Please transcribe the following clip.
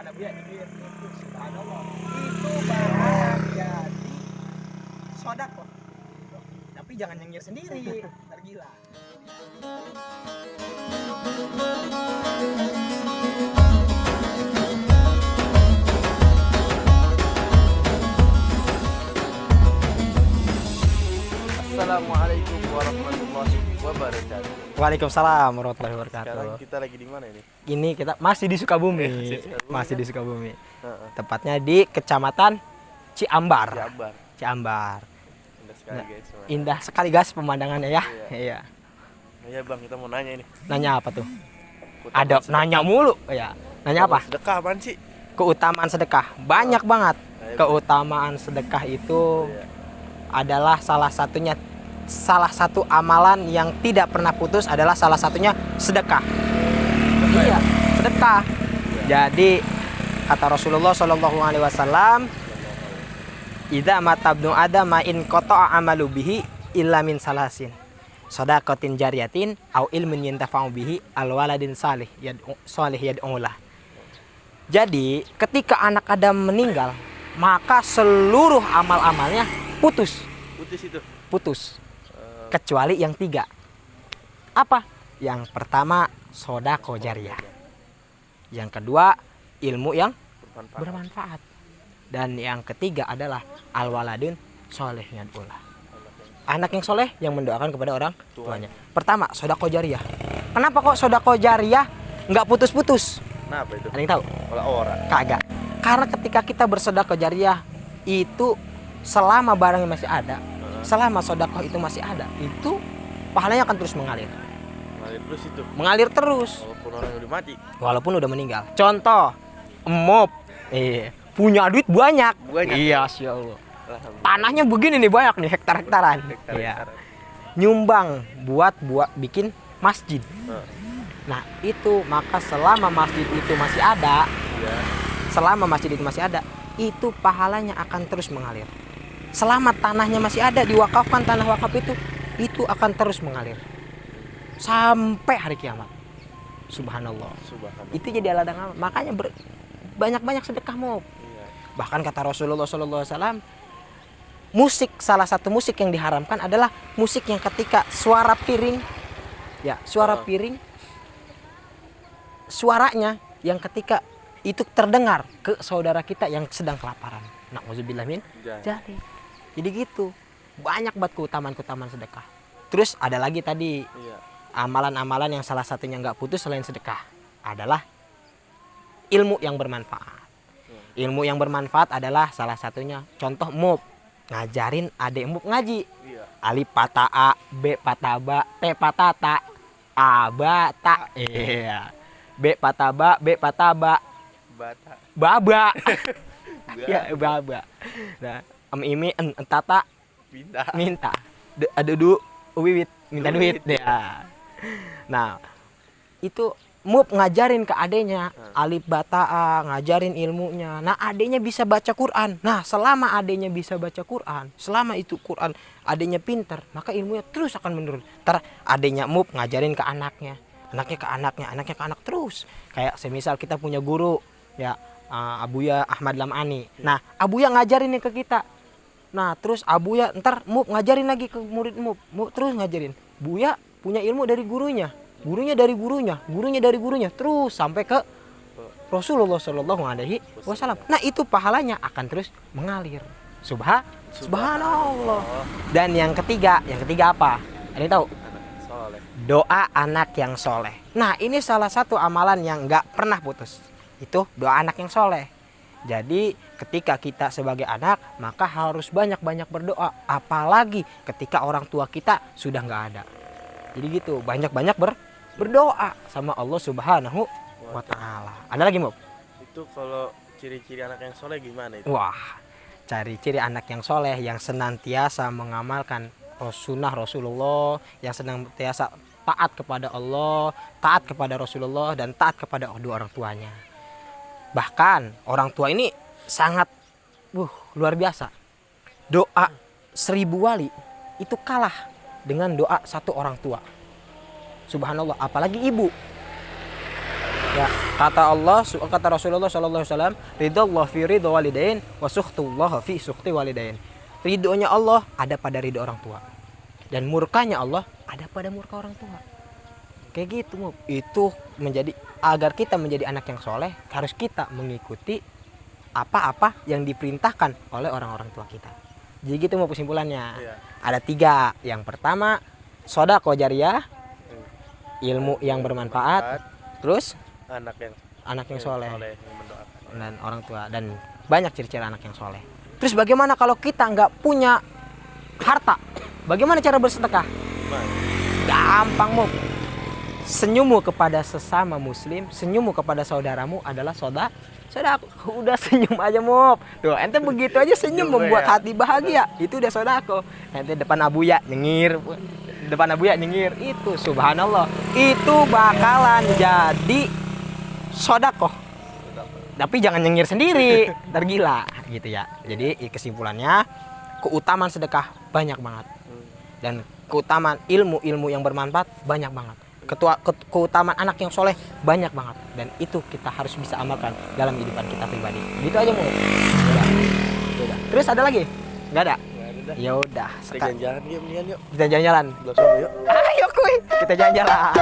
kepada Buya ini itu subhanallah. Itu bakal jadi sodako. Tapi jangan nyengir sendiri, tergila. Assalamualaikum warahmatullahi wabarakatuh. Waalaikumsalam warahmatullahi wabarakatuh. Sekarang kita lagi di mana ini? Ini kita masih di Sukabumi. Masih di Sukabumi. Tepatnya di Kecamatan Ciambar. Ciambar. Indah sekali guys. Indah sekali guys pemandangannya ya. Iya. Iya bang, kita mau nanya ini. Nanya apa tuh? Ada nanya mulu ya. Nanya apa? Sedekah apaan sih? Keutamaan sedekah. Banyak banget. Keutamaan sedekah itu adalah salah satu amalan yang tidak pernah putus adalah salah satunya sedekah. Iya, sedekah. Jadi kata Rasulullah Shallallahu Alaihi Wasallam, "Idza matabnu adama in qata'a amalu bihi illa min salasin, shadaqatin jariyatin au ilmin yantafa'u bihi al waladin salih yad'ulah." Jadi ketika anak Adam meninggal, maka seluruh amal-amalnya putus. Putus. Kecuali yang 3. Apa? Yang pertama sodako jariyah. Yang kedua ilmu yang bermanfaat. Dan yang ketiga adalah al-waladun soleh yad'ulah. Anak yang soleh yang mendoakan kepada orang tuanya. Pertama sodako jariyah. Kenapa kok sodako jariyah nggak putus-putus? Kenapa itu? Ada yang tahu? Orang. Kagak. Karena ketika kita bersodako jariyah itu selama barangnya masih ada, selama sodakoh itu masih ada, itu pahalanya akan terus mengalir. Mengalir terus. Walaupun orang udah mati. Walaupun udah meninggal. Contoh, emop, punya duit banyak. Iya, Masya Allah. Tanahnya begini nih banyak nih, hektar-hektaran. Iya. Nyumbang buat bikin masjid. Nah itu maka selama masjid itu masih ada, itu pahalanya akan terus mengalir. Selama tanahnya masih ada, diwakafkan tanah wakaf itu akan terus mengalir sampai hari kiamat. Subhanallah. Itu jadi ladang amal. Makanya banyak-banyak sedekah mau. Bahkan kata Rasulullah SAW, musik, salah satu musik yang diharamkan adalah musik yang ketika suara piring, suaranya yang ketika itu terdengar ke saudara kita yang sedang kelaparan. Na'udzubillah min dzalik. Jadi gitu. Banyak banget keutamaan sedekah. Terus ada lagi tadi amalan-amalan yang salah satunya nggak putus selain sedekah adalah ilmu yang bermanfaat. Ilmu yang bermanfaat adalah salah satunya contoh mub, ngajarin adik mub ngaji. Alif patah A, B patah Ba, T patah Ta, A bata. B patah Ba, B patah Ba. Baba. Ya baba. Nah, imi entata minta. Adudu wiwit minta duit ya. Nah, itu mub ngajarin ke adenya alif bataa, ngajarin ilmunya. Nah, adenya bisa baca Quran. Nah, selama adenya bisa baca Quran, selama itu Quran adenya pinter, maka ilmunya terus akan menurun. Ntar adenya mub ngajarin ke anaknya, anaknya ke anak terus. Kayak semisal kita punya guru ya, Abuya Ahmad Lamani. Nah, Abuya ngajarin nih ke kita. Nah, terus Abuya ntar mub ngajarin lagi ke murid mub terus ngajarin. Buya punya ilmu dari gurunya dari gurunya terus sampai ke Rasulullah Shallallahu Alaihi Wasallam. Nah, itu pahalanya akan terus mengalir. Subhanallah. Dan yang ketiga apa? Ada yang tahu? Doa anak yang soleh. Nah, ini salah satu amalan yang nggak pernah putus. Itu doa anak yang soleh. Jadi ketika kita sebagai anak maka harus banyak-banyak berdoa, apalagi ketika orang tua kita sudah nggak ada. Jadi gitu, banyak-banyak berdoa sama Allah Subhanahu wa Ta'ala. Ada lagi Mob? Itu kalau ciri-ciri anak yang soleh gimana itu? Wah, ciri-ciri anak yang soleh yang senantiasa mengamalkan sunnah Rasulullah, yang senantiasa taat kepada Allah, taat kepada Rasulullah, dan taat kepada kedua orang tuanya. Bahkan orang tua ini sangat luar biasa. Doa 1000 wali itu kalah dengan doa satu orang tua. Subhanallah, apalagi ibu. Ya, kata Rasulullah sallallahu alaihi wasallam, ridallah fi ridha walidain wa sukhtullah fi sukhti walidain. Ridhonya Allah ada pada ridho orang tua. Dan murkanya Allah ada pada murka orang tua. Kayak gitu, Mub. Itu menjadi agar kita menjadi anak yang soleh, harus kita mengikuti apa-apa yang diperintahkan oleh orang-orang tua kita. Jadi gitu mau kesimpulannya. Iya. Ada 3. Yang pertama, sodaqah jariyah, ilmu yang bermanfaat, terus Anak yang soleh yang mendoakan. dan orang tua, dan banyak ciri-ciri anak yang soleh. Terus bagaimana kalau kita nggak punya harta? Bagaimana cara bersedekah? Gimana? Gampang, Mub. Senyummu kepada sesama muslim, senyummu kepada saudaramu adalah sodako. Udah senyum aja, Mub. Tuh, ente begitu aja senyum Juga membuat ya. hati bahagia. Itu udah sodako. Ente depan abuya nyengir, itu subhanallah. Itu bakalan jadi sodako. Tapi jangan nyengir sendiri, tergila gitu ya. Jadi kesimpulannya, keutamaan sedekah banyak banget. Dan keutamaan ilmu yang bermanfaat banyak banget. Keutamaan anak yang soleh banyak banget. Dan itu kita harus bisa amalkan dalam kehidupan kita pribadi. Gitu aja, Mu. Udah. Terus ada lagi? Nggak ada? Ya udah. Kita jalan-jalan yuk, mendingan yuk. Kita jalan-jalan. Belum yuk. Ayo kuy, kita jalan-jalan.